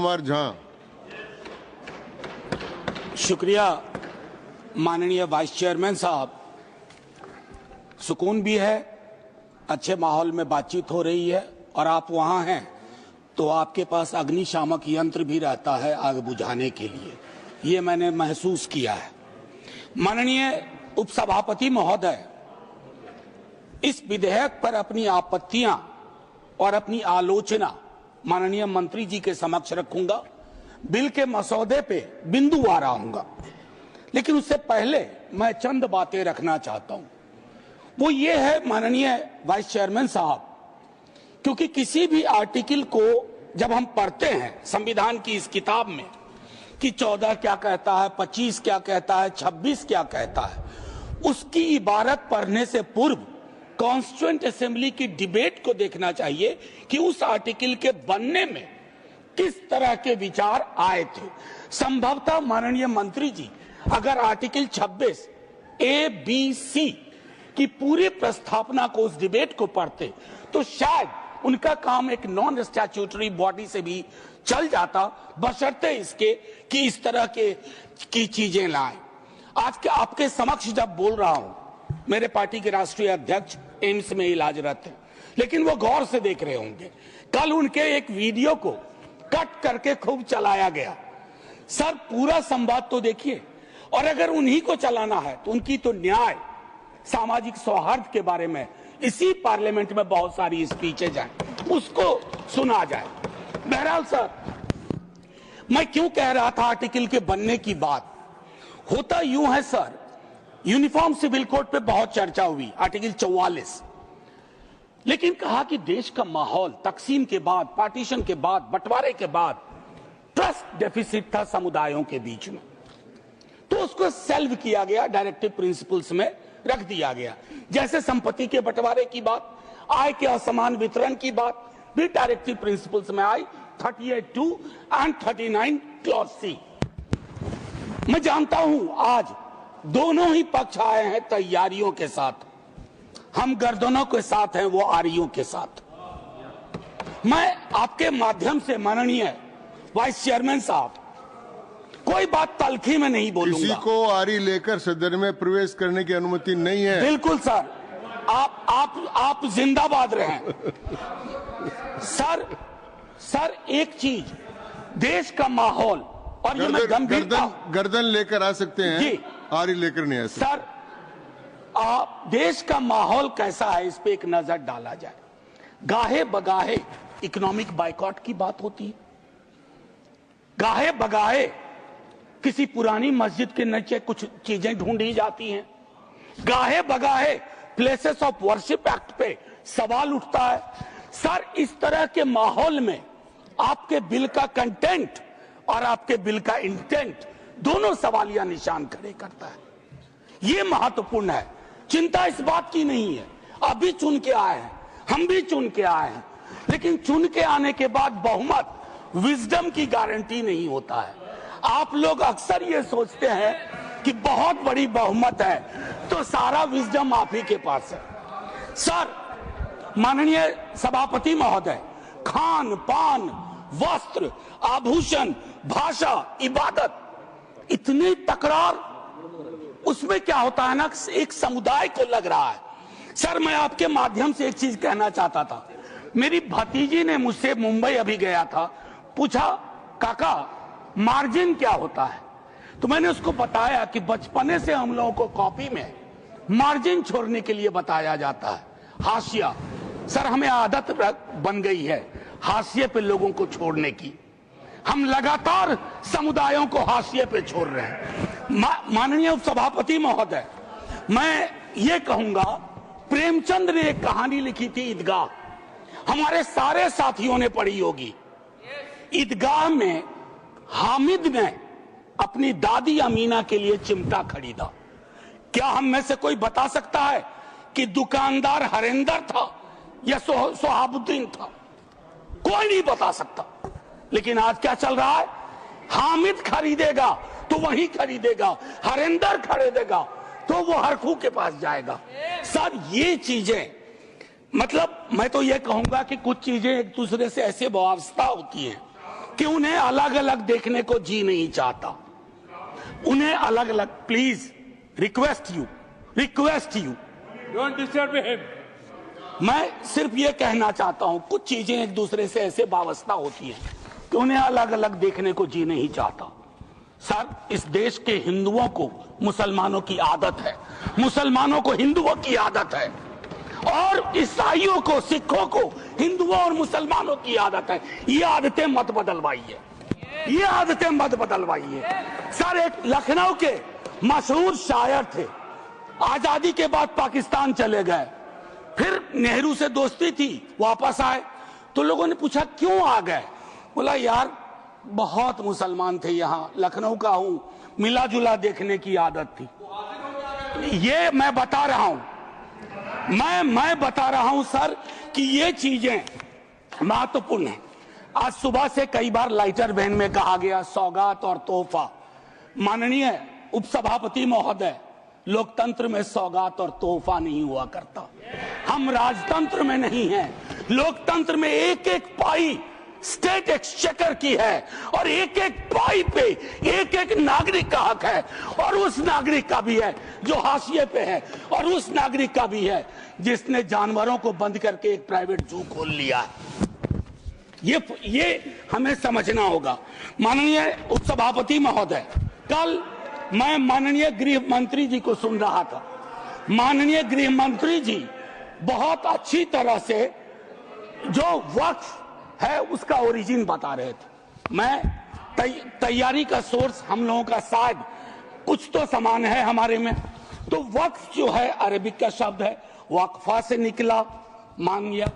कुमार झा। शुक्रिया माननीय vice chairman साहब। सुकून भी है, अच्छे माहौल में बातचीत हो रही है और आप वहां हैं तो आपके पास अग्निशामक यंत्र भी रहता है आग बुझाने के लिए, ये मैंने महसूस किया है। माननीय उपसभापति महोदय, इस विधेयक पर अपनी आपत्तियां और अपनी आलोचना माननीय मंत्री जी के समक्ष रखूंगा। बिल के मसौदे पे बिंदुवार आऊंगा, लेकिन उससे पहले मैं चंद बातें रखना चाहता हूं। वो ये है माननीय वाइस चेयरमैन साहब, क्योंकि किसी भी आर्टिकल को जब हम पढ़ते हैं संविधान की इस किताब में कि 14 क्या कहता है, 25 क्या कहता है, 26 क्या कहता है, उसकी इबारत पढ़ने से पूर्व कॉन्स्टिट्यूएंट असेंबली की डिबेट को देखना चाहिए कि उस आर्टिकल के बनने में किस तरह के विचार आए थे। संभवतः माननीय मंत्री जी अगर आर्टिकल 26 ए बी सी की पूरी प्रस्तावना को, उस डिबेट को पढ़ते तो शायद उनका काम एक नॉन स्टैट्यूटरी बॉडी से भी चल जाता, बशर्ते इसके कि इस तरह की चीजें लाएं। आज के आपके समक्ष जब बोल रहा हूं, मेरे पार्टी के राष्ट्रीय अध्यक्ष एम्स में इलाजरत हैं, लेकिन वो गौर से देख रहे होंगे। कल उनके एक वीडियो को कट करके खूब चलाया गया। सर, पूरा संवाद तो देखिए, और अगर उन्हीं को चलाना है तो उनकी तो न्याय, सामाजिक सौहार्द के बारे में इसी पार्लियामेंट में बहुत सारी स्पीचेज हैं, उसको सुना जाए। बहरहाल सर, मैं क्यों कह रहा था आर्टिकल के बनने की बात, होता यूं है सर, यूनिफॉर्म सिविल कोड पे बहुत चर्चा हुई, आर्टिकल 44, लेकिन कहा कि देश का माहौल तकसीम के बाद, पार्टीशन के बाद, बंटवारे के बाद ट्रस्ट डेफिसिट था समुदायों के बीच में, तो उसको सेल्व किया गया, डायरेक्टिव प्रिंसिपल्स में रख दिया गया। जैसे संपत्ति के बंटवारे की बात, आय के असमान वितरण की बात भी डायरेक्टिव प्रिंसिपल्स में आई, 38(2) एंड 39 क्लॉज सी। मैं जानता हूं आज दोनों ही पक्ष आए हैं तैयारियों के साथ, हम गर्दनों के साथ हैं, वो आरियों के साथ। मैं आपके माध्यम से माननीय वाइस चेयरमैन साहब, कोई बात तलखी में नहीं बोलूंगा। किसी को आरी लेकर सदन में प्रवेश करने की अनुमति नहीं है। बिल्कुल सर, आप जिंदाबाद रहें। सर एक चीज, देश का माहौल, और ये मैं गर्दन लेकर आ सकते हैं, आरी लेकर नहीं आ सकते। सर, देश का माहौल कैसा है इस पे एक नजर डाला जाए। गाहे बगाहे इकोनॉमिक बाइकॉट की बात होती है, गाहे बगाहे किसी पुरानी मस्जिद के नीचे कुछ चीजें ढूंढी जाती हैं, गाहे बगाहे प्लेसेस ऑफ वर्शिप एक्ट पे सवाल उठता है। सर, इस तरह के माहौल में आपके बिल का कंटेंट और आपके बिल का इंटेंट दोनों सवालिया निशान खड़े करता है। ये महत्वपूर्ण है, चिंता इस बात की नहीं है। अभी चुन के आए हैं, हम भी चुन के आए हैं, लेकिन चुन के आने के बाद बहुमत विजडम की गारंटी नहीं होता है। आप लोग अक्सर ये सोचते हैं कि बहुत बड़ी बहुमत है तो सारा विजडम आप ही के पास है। सर, माननीय सभापति महोदय, खान पान, वस्त्र, आभूषण, भाषा, इबादत, इतनी तकरार, उसमें क्या होता है ना, एक समुदाय को लग रहा है। सर, मैं आपके माध्यम से एक चीज कहना चाहता था। मेरी भतीजी ने मुझसे, मुंबई अभी गया था, पूछा काका मार्जिन क्या होता है, तो मैंने उसको बताया कि बचपने से हम लोगों को कॉपी में मार्जिन छोड़ने के लिए बताया जाता है, हाशिया। सर, हमें आदत बन गई है हाशिए पे लोगों को छोड़ने की, हम लगातार समुदायों को हाशिए पे छोड़ रहे हैं। माननीय उपसभापति महोदय, मैं ये कहूंगा, प्रेमचंद ने एक कहानी लिखी थी, ईदगाह, हमारे सारे साथियों ने पढ़ी होगी। ईदगाह में हामिद ने अपनी दादी अमीना के लिए चिमटा खरीदा। क्या हम में से कोई बता सकता है कि दुकानदार हरेंदर था या सोहाबुद्दीन था? कोई नहीं बता सकता। लेकिन आज क्या चल रहा है, हामिद खरीदेगा तो वही खरीदेगा, हरेंदर खरीदेगा तो वो हरखू के पास जाएगा। सर, ये चीजें, मतलब मैं तो ये कहूंगा कि कुछ चीजें एक दूसरे से ऐसे वाबस्ता होती हैं कि उन्हें अलग अलग देखने को जी नहीं चाहता, उन्हें अलग अलग। Please request you don't disturb him. मैं सिर्फ ये कहना चाहता हूं, कुछ चीजें एक दूसरे से ऐसे वाबस्ता होती हैं कि उन्हें अलग अलग देखने को जी नहीं चाहता। सर, इस देश के हिंदुओं को मुसलमानों की आदत है, मुसलमानों को हिंदुओं की आदत है, और ईसाइयों को, सिखों को हिंदुओं और मुसलमानों की आदत है। ये आदतें मत बदलवाइए, ये आदतें मत बदलवाइए। सर, एक लखनऊ के मशहूर शायर थे, आजादी के बाद पाकिस्तान चले गए, फिर नेहरू से दोस्ती थी, वापस आए तो लोगों ने पूछा क्यों आ गए? बोला यार बहुत मुसलमान थे यहाँ, लखनऊ का हूं, मिला जुला देखने की आदत थी। ये मैं बता रहा हूं, मैं बता रहा हूं सर कि ये चीजें महत्वपूर्ण है। आज सुबह से कई बार लाइटर वैन में कहा गया सौगात और तोहफा। माननीय उपसभापति महोदय, लोकतंत्र में सौगात और तोहफा नहीं हुआ करता। हम राजतंत्र में नहीं हैं, लोकतंत्र में एक एक पाई स्टेट एक्सचेकर की है, और एक एक पाई पे एक एक नागरिक का हक है, और उस नागरिक का भी है जो हाशिए पे है, और उस नागरिक का भी है जिसने जानवरों को बंद करके एक प्राइवेट जू खोल लिया है। ये हमें समझना होगा। माननीय उपसभापति महोदय, कल मैं माननीय गृह मंत्री जी को सुन रहा था। माननीय गृह मंत्री जी बहुत अच्छी तरह से जो वक्फ है उसका ओरिजिन बता रहे थे। मैं तैयारी का सोर्स हम लोगों का शायद कुछ तो समान है हमारे में। तो वक्फ जो है अरबिक का शब्द है, वक्फा से निकला, मान लिया,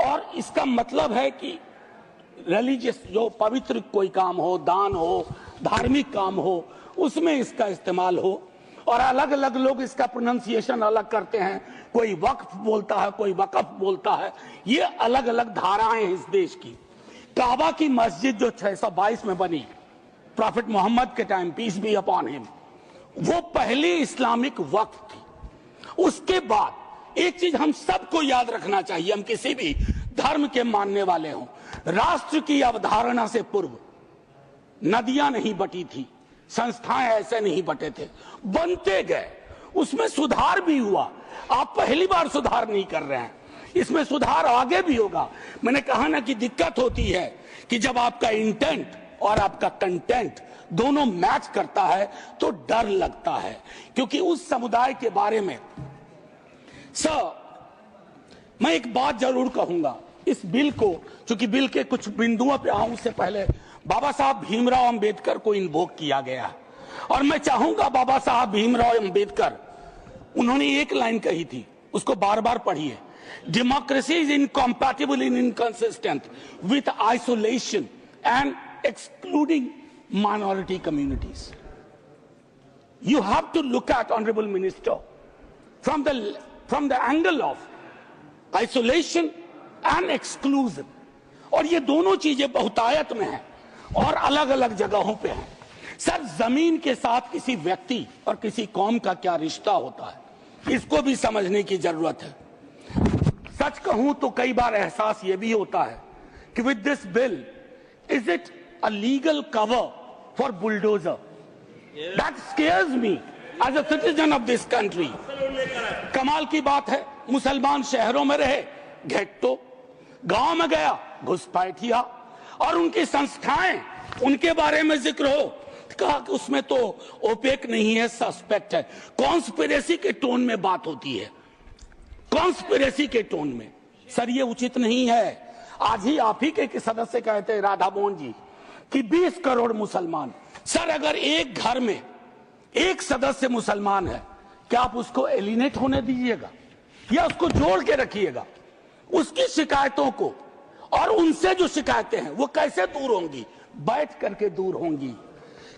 और इसका मतलब है कि रिलीजियस, जो पवित्र कोई काम हो, दान हो, धार्मिक काम हो, उसमें इसका इस्तेमाल हो। और अलग अलग लोग इसका प्रोनाउंसिएशन अलग करते हैं, कोई वक्फ बोलता है, कोई वकफ बोलता है। ये अलग अलग धाराएं हैं इस देश की। काबा की मस्जिद जो 622 में बनी प्रॉफिट मोहम्मद के time, peace be upon him, वो पहली इस्लामिक वक्फ थी। उसके बाद एक चीज हम सबको याद रखना चाहिए, हम किसी भी धर्म के मानने वाले हों, राष्ट्र की अवधारणा से पूर्व नदियां नहीं बटी थी, संस्थाएं ऐसे नहीं बटे थे, बनते गए, उसमें सुधार भी हुआ। आप पहली बार सुधार नहीं कर रहे हैं, इसमें सुधार आगे भी होगा। मैंने कहा ना कि दिक्कत होती है कि जब आपका इंटेंट और आपका कंटेंट दोनों मैच करता है तो डर लगता है, क्योंकि उस समुदाय के बारे में सर मैं एक बात जरूर कहूंगा। इस बिल को, चूंकि बिल के कुछ बिंदुओं पे आऊं उससे पहले बाबा साहब भीमराव अंबेडकर को इन्वोक किया गया, और मैं चाहूंगा बाबा साहब भीमराव अंबेडकर, उन्होंने एक लाइन कही थी, उसको बार बार पढ़िए, democracy is incompatible in inconsistent with isolation and excluding minority communities. You have to look at honourable minister from the angle of isolation and exclusion, और ये दोनों चीजें बहुतायत में हैं और अलग अलग जगहों पे हैं। सर, जमीन के साथ किसी व्यक्ति और किसी कौम का क्या रिश्ता होता है, इसको भी समझने की जरूरत है। सच कहूं तो कई बार एहसास ये भी होता है कि with this bill is it a legal cover for bulldozer? That scares me as a citizen of this country. कमाल की बात है, मुसलमान शहरों में रहे, घेट्टो, गांव में गया घुसपैठिया, और उनकी संस्थाएं, उनके बारे में जिक्र हो, कहा कि उसमें तो ओपेक नहीं है, सस्पेक्ट है। कॉन्स्पिरेसी के टोन में बात होती है, कॉन्स्पिरेसी के टोन में। सर, ये उचित नहीं है। आज ही आप ही के सदस्य कहते हैं, राधा मोहन जी, कि 20 करोड़ मुसलमान। सर, अगर एक घर में एक सदस्य मुसलमान है, क्या आप उसको एलिनेट होने दीजिएगा या उसको जोड़ के रखिएगा? उसकी शिकायतों को और उनसे जो शिकायतें हैं वो कैसे दूर होंगी? बैठ करके दूर होंगी।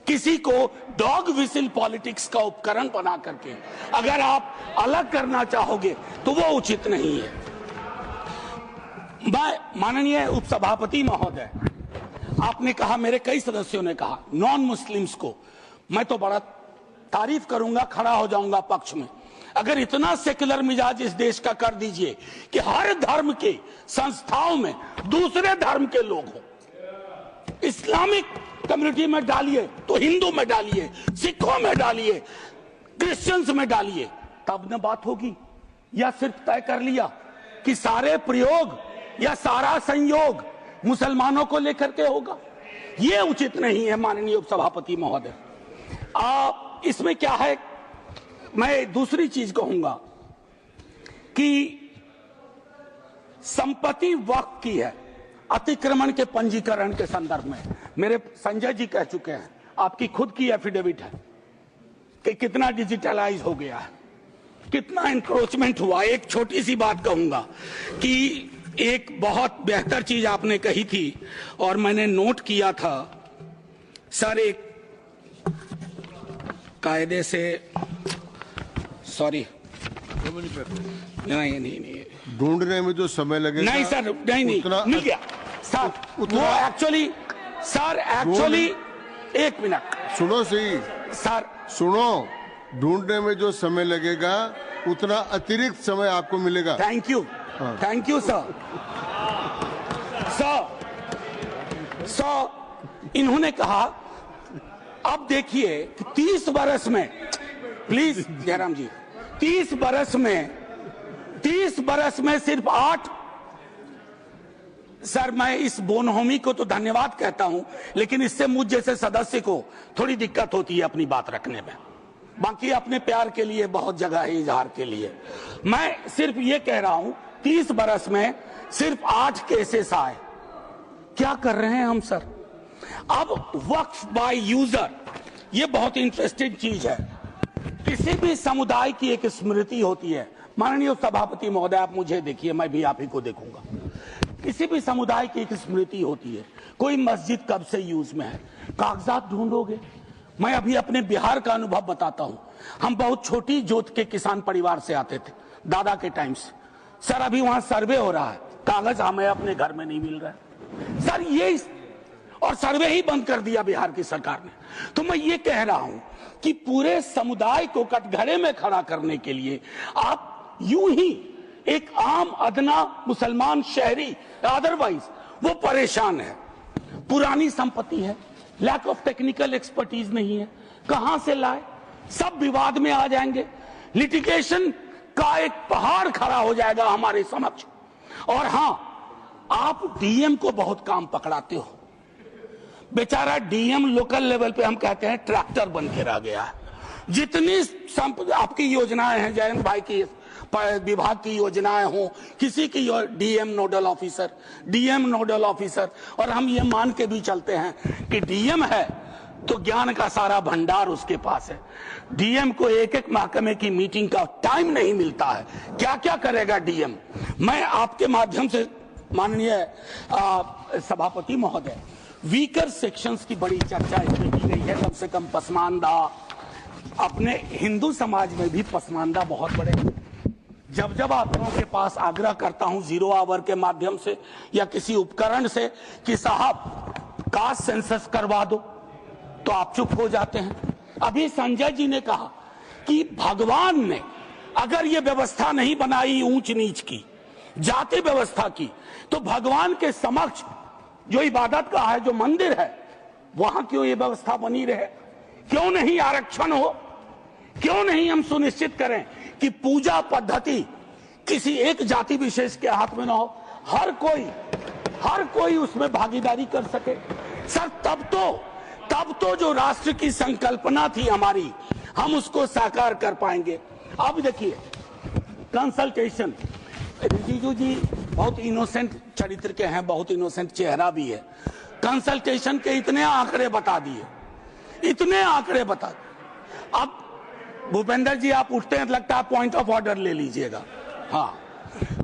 किसी को डॉग विसिल पॉलिटिक्स का उपकरण बना करके अगर आप अलग करना चाहोगे तो वो उचित नहीं है। माननीय उपसभापति महोदय, आपने कहा, मेरे कई सदस्यों ने कहा, नॉन मुस्लिम्स को, मैं तो बड़ा तारीफ करूंगा, खड़ा हो जाऊंगा पक्ष में, अगर इतना सेक्युलर मिजाज इस देश का कर दीजिए कि हर धर्म के संस्थाओं में दूसरे धर्म के लोग हों, इस्लामिक कम्युनिटी में डालिए तो हिंदू में डालिए, सिखों में डालिए, क्रिश्चियंस में डालिए, तब न बात होगी। या सिर्फ तय कर लिया कि सारे प्रयोग या सारा संयोग मुसलमानों को लेकर के होगा, ये उचित नहीं है माननीय उपसभापति महोदय। इसमें क्या है, मैं दूसरी चीज कहूंगा कि संपत्ति वक्फ की है अतिक्रमण के पंजीकरण के संदर्भ में। मेरे संजय जी कह चुके हैं, आपकी खुद की एफिडेविट है कि कितना डिजिटलाइज हो गया है, कितना इंक्रोचमेंट हुआ। एक छोटी सी बात कहूंगा कि एक बहुत बेहतर चीज आपने कही थी और मैंने नोट किया था सर, एक कायदे से, सॉरी, नहीं ढूंढने में जो समय लगेगा, नहीं सर, नहीं मिल गया सर। वो एक्चुअली सर, एक्चुअली एक मिनट सुनो सही सर, सुनो, ढूंढने में जो समय लगेगा उतना अतिरिक्त समय आपको मिलेगा। Thank you sir. इन्होंने कहा, अब देखिए कि 30 बरस में, प्लीज जयराम जी, 30 बरस में सिर्फ 8। सर मैं इस बोनहोमी को तो धन्यवाद कहता हूं, लेकिन इससे मुझ जैसे सदस्य को थोड़ी दिक्कत होती है अपनी बात रखने में। बाकी अपने प्यार के लिए बहुत जगह है इजहार के लिए। मैं सिर्फ ये कह रहा हूं 30 बरस में सिर्फ 8 केसेस आए। क्या कर रहे हैं हम सर? अब वक्फ बाय यूजर, ये बहुत इंटरेस्टिंग चीज है। किसी भी समुदाय की एक स्मृति होती है। माननीय सभापति महोदय, आप मुझे देखिए, मैं भी आप ही को देखूंगा। किसी भी समुदाय की एक स्मृति होती है। कोई मस्जिद कब से यूज में है, कागजात ढूंढोगे। मैं अभी अपने बिहार का अनुभव बताता हूं। हम बहुत छोटी जोत के किसान परिवार से आते थे दादा के टाइम से। सर अभी वहां सर्वे हो रहा है, कागज हमें अपने घर में नहीं मिल रहा है सर। ये और सर्वे ही बंद कर दिया बिहार की सरकार ने। तो मैं ये कह रहा हूं कि पूरे समुदाय को कटघरे में खड़ा करने के लिए आप यूं ही एक आम अदना मुसलमान शहरी, अदरवाइज वो परेशान है। पुरानी संपत्ति है, लैक ऑफ टेक्निकल एक्सपर्टीज नहीं है, कहां से लाए, सब विवाद में आ जाएंगे। लिटिगेशन का एक पहाड़ खड़ा हो जाएगा हमारे समक्ष। और हां, आप डीएम को बहुत काम पकड़ाते हो। बेचारा डीएम लोकल लेवल पे हम कहते हैं ट्रैक्टर बन के रह गया है। जितनी आपकी योजनाएं हैं, जयंत भाई की विभाग की योजनाएं हो, किसी की डीएम नोडल ऑफिसर, और हम ये मान के भी चलते हैं कि डीएम है तो ज्ञान का सारा भंडार उसके पास है। डीएम को एक एक महकमे की मीटिंग का टाइम नहीं मिलता है। क्या क्या करेगा डीएम? मैं आपके माध्यम से माननीय सभापति महोदय, वीकर सेक्शंस की बड़ी चर्चा इसमें की गई है। कम से कम पसमानदा, अपने हिंदू समाज में भी पसमानदा बहुत बड़े। जब जब आप लोगों के पास आग्रह करता हूं 0 आवर के माध्यम से या किसी उपकरण से कि साहब कास्ट सेंसस करवा दो, तो आप चुप हो जाते हैं। अभी संजय जी ने कहा कि भगवान ने अगर ये व्यवस्था नहीं बनाई ऊंच नीच की, जाति व्यवस्था की, तो भगवान के समक्ष जो इबादत का है, जो मंदिर है, वहां क्यों ये व्यवस्था बनी रहे? क्यों नहीं आरक्षण हो? क्यों नहीं हम सुनिश्चित करें कि पूजा पद्धति किसी एक जाति विशेष के हाथ में ना हो, हर कोई उसमें भागीदारी कर सके? सर तब तो जो राष्ट्र की संकल्पना थी हमारी, हम उसको साकार कर पाएंगे। अब देखिए कंसल्टेशन, रिजिजू जी बहुत इनोसेंट चरित्र के हैं, बहुत इनोसेंट चेहरा भी है। कंसल्टेशन के इतने आंकड़े बता दिए। अब भूपेंद्र जी आप उठते हैं, लगता है पॉइंट ऑफ ऑर्डर ले लीजिएगा। हाँ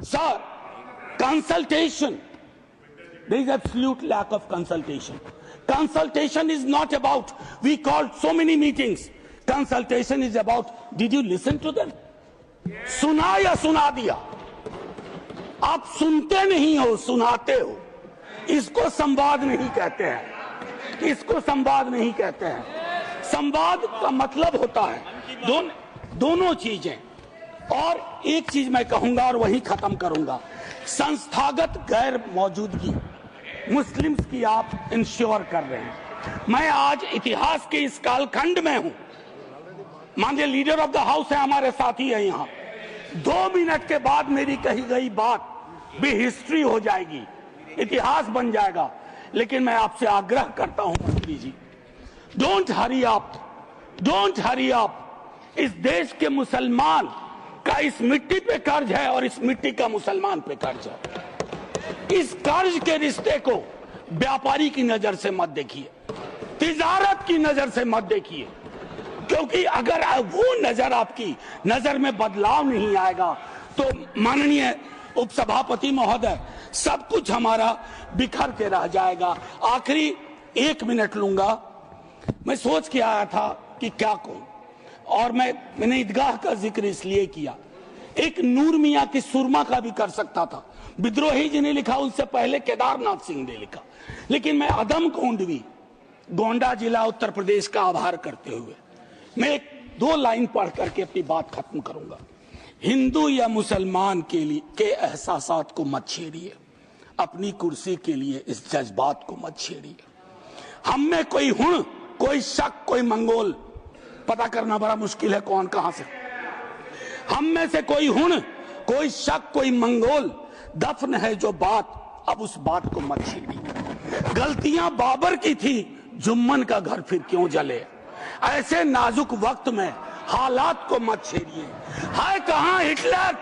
sir, consultation, there is absolute lack of consultation. Consultation is not about we called so many meetings. Consultation is about did you listen to them? सुना या सुना दिया? आप सुनते नहीं हो, सुनाते हो। इसको संवाद नहीं कहते हैं। संवाद का मतलब होता है दोनों चीजें। और एक चीज मैं कहूंगा और वहीं खत्म करूंगा, संस्थागत गैर मौजूदगी। मुस्लिम्स की आप इंश्योर कर रहे हैं। मैं आज इतिहास के इस कालखंड में हूं। माननीय लीडर ऑफ द हाउस है, हमारे साथी है यहाँ। 2 मिनट के बाद मेरी कही गई बात भी हिस्ट्री हो जाएगी, इतिहास बन जाएगा। लेकिन मैं आपसे आग्रह करता हूं मंत्री जी, don't hurry up, don't hurry up. इस देश के मुसलमान का इस मिट्टी पे कर्ज है और इस मिट्टी का मुसलमान पे कर्ज है। इस कर्ज के रिश्ते को व्यापारी की नजर से मत देखिए, तिजारत की नजर से मत देखिए, क्योंकि अगर वो नजर आपकी नजर में बदलाव नहीं आएगा तो माननीय उपसभापति महोदय, सब कुछ हमारा बिखर के रह जाएगा। आखिरी 1 मिनट लूंगा। मैं सोच के आया था कि क्या कहूं, और मैंने ईदगाह का जिक्र इसलिए किया। एक नूर मियां की सुरमा का भी कर सकता था, विद्रोही जी ने लिखा, उससे पहले केदारनाथ सिंह ने लिखा। लेकिन मैं अदम कोंडवी, गोंडा जिला उत्तर प्रदेश का आभार करते हुए मैं 2 लाइन पढ़ करके अपनी बात खत्म करूंगा। हिंदू या मुसलमान के लिए के एहसासात को मत छेड़िए, अपनी कुर्सी के लिए इस जज्बात को मत छेड़िए। हम में कोई हुण, कोई शक, कोई मंगोल, पता करना बड़ा मुश्किल है कौन कहां से। हम में से कोई हुण, कोई शक, कोई मंगोल दफन है जो बात, अब उस बात को मत छेड़िए। गलतियां बाबर की थी, जुम्मन का घर फिर क्यों जले। ऐसे नाजुक वक्त में हालात को मत छेड़िए। है कहां हिटलर,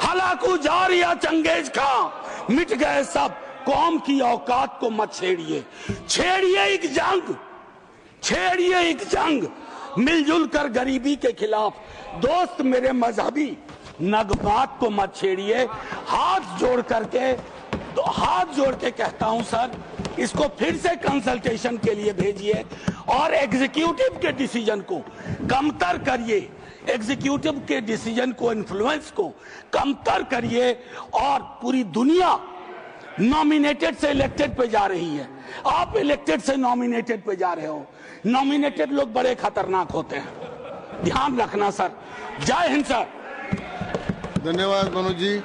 हलाकू जार या चंगेज खां, मिट गए सब, कौम की औकात को मत छेड़िए। छेड़िए एक जंग, छेड़िए एक जंग मिलजुल कर गरीबी के खिलाफ। दोस्त मेरे मजहबी नगमात को मत छेड़िए। हाथ जोड़ करके, तो हाथ जोड़ के कहता हूं सर, इसको फिर से कंसल्टेशन के लिए भेजिए और एग्जीक्यूटिव के डिसीजन को कमतर करिए, एग्जीक्यूटिव के डिसीजन को, इन्फ्लुएंस को कमतर करिए। और पूरी दुनिया नॉमिनेटेड से इलेक्टेड पे जा रही है, आप इलेक्टेड से नॉमिनेटेड पे जा रहे हो। नॉमिनेटेड लोग बड़े खतरनाक होते हैं, ध्यान रखना सर। जय हिंद सर। धन्यवाद मनोज जी।